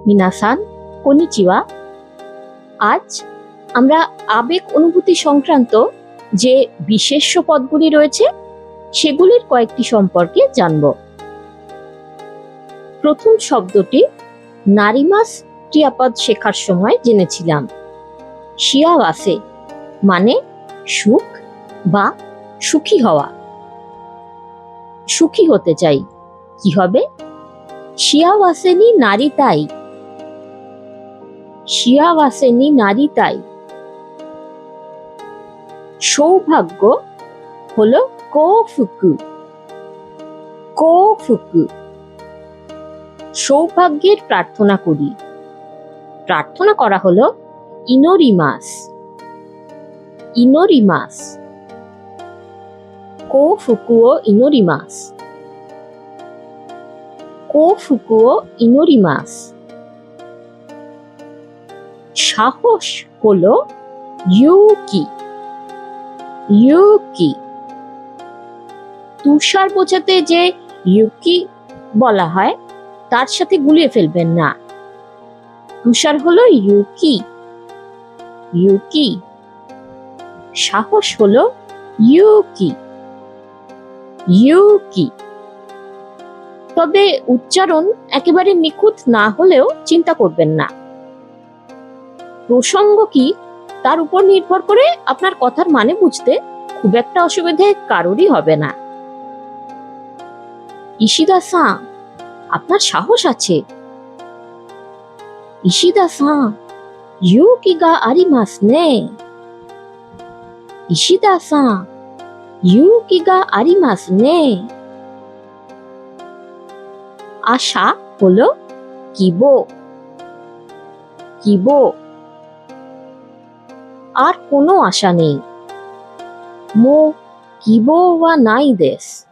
মিনাসান কনিচিওয়া। আজ আমরা আবেগ অনুভূতি সংক্রান্ত যে বিশেষ্য পদগুলি রয়েছে সেগুলির কয়েকটি সম্পর্কে জানব। প্রথম শব্দটি নারিমাস ক্রিয়াপদ শেখার সময় জেনেছিলাম। শিয়াওয়াসে মানে সুখ বা সুখী হওয়া। সুখী হতে চাই, কি হবে? শিয়াওয়াসে নি নারিতাই। শিয়াওয়াসে নি নারিতাই। সৌভাগ্য হলো কোফুকু। কোফুকু। সৌভাগ্যের প্রার্থনা করি। প্রার্থনা করা হলো ইনোরিমাস। ইনোরিমাস। কোফুকুও ইনোরিমাস। কোফুকুও ইনোরিমাস। সাহস হলো ইউকি। ইউকি। তুষার বোঝাতে যে ইউকি বলা হয় তার সাথে গুলিয়ে ফেলবেন না। তুষার হলো ইউকি। ইউকি। সাহস হলো ইউকি। ইউকি। তবে উচ্চারণ একেবারে নিখুঁত না হলেও চিন্তা করবেন না। প্রসঙ্গ কি তার উপর নির্ভর করে আপনার কথার মানে বুঝতে খুব একটা অসুবিধে কারোরই হবে না। ইশিদা-সান, আপনার সাহস আছে। ইশিদা-সান, ইউকি গা আরিমাসু নে। ইশিদা-সান, ইউকি গা আরিমাসু নে। আশা হলো কিবো। কিবো। আর কোনো আশা নেই। মো কিবো ওয়া নাই দেস।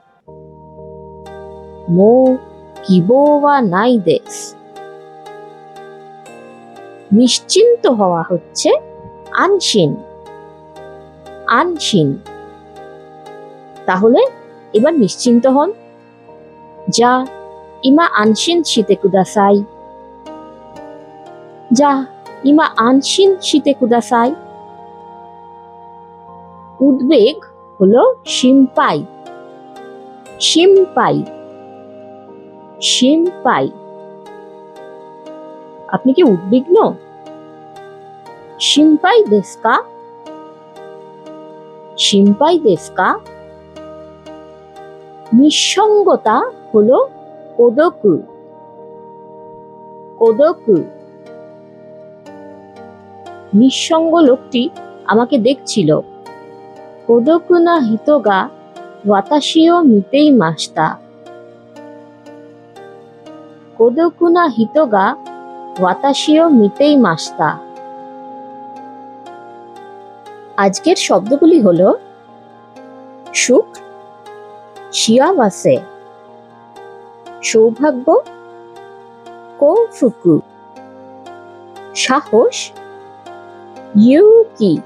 মো কিবো ওয়া নাই দেস। নিশ্চিন্ত হওয়া হচ্ছে আনশিন। আনশিন। তাহলে এবার নিশ্চিন্ত হন। যা ইমা আনশিন শিতে কুদাসাই। যা ইমা আনশিন শিতে কুদাসাই। উদ্বেগ হলো শিম্পাই। শিম্পাই। শিম্পাই। আপনি কি উদ্বিগ্ন? শিম্পাই দেসু কা? শিম্পাই দেসু কা? নিঃসঙ্গতা হলো কোদোকু। কোদোকু। নিঃসঙ্গ লোকটি আমাকে দেখছিল। কোদোকু না হিতো গা ওয়াতাশি ও মিতেই মাস্তা। কোদোকু না হিতো গা ওয়াতাশি ও মিতেই মাস্তা। আজকের শব্দগুলি হলো সুখ, শিয়াওয়াসে, সৌভাগ্য, কোফুকু, সাহস, ইউকি,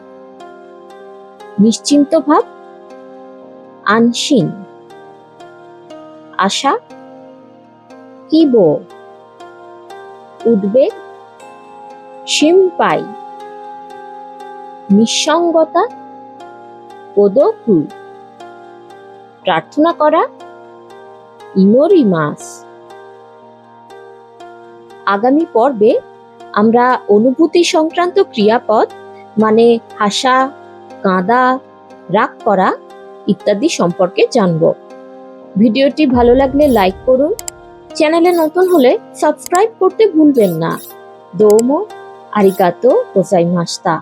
নিশ্চিন্ত ভাব, আনশিন, আশা, কিবো, উদ্বেগ, শিম্পাই, নিঃসঙ্গতা, কোদোকু, প্রার্থনা করা, ইনোরিমাস। আগামী পর্বে আমরা অনুভূতি সংক্রান্ত ক্রিয়াপদ মানে হাসা, কাঁদা, রাগ করা ইত্যাদি সম্পর্কে জানব। ভিডিওটি ভালো লাগলে লাইক করুন। চ্যানেলে নতুন হলে সাবস্ক্রাইব করতে ভুলবেন না। দোমো আরিগাতো গোজাইমাশিতা।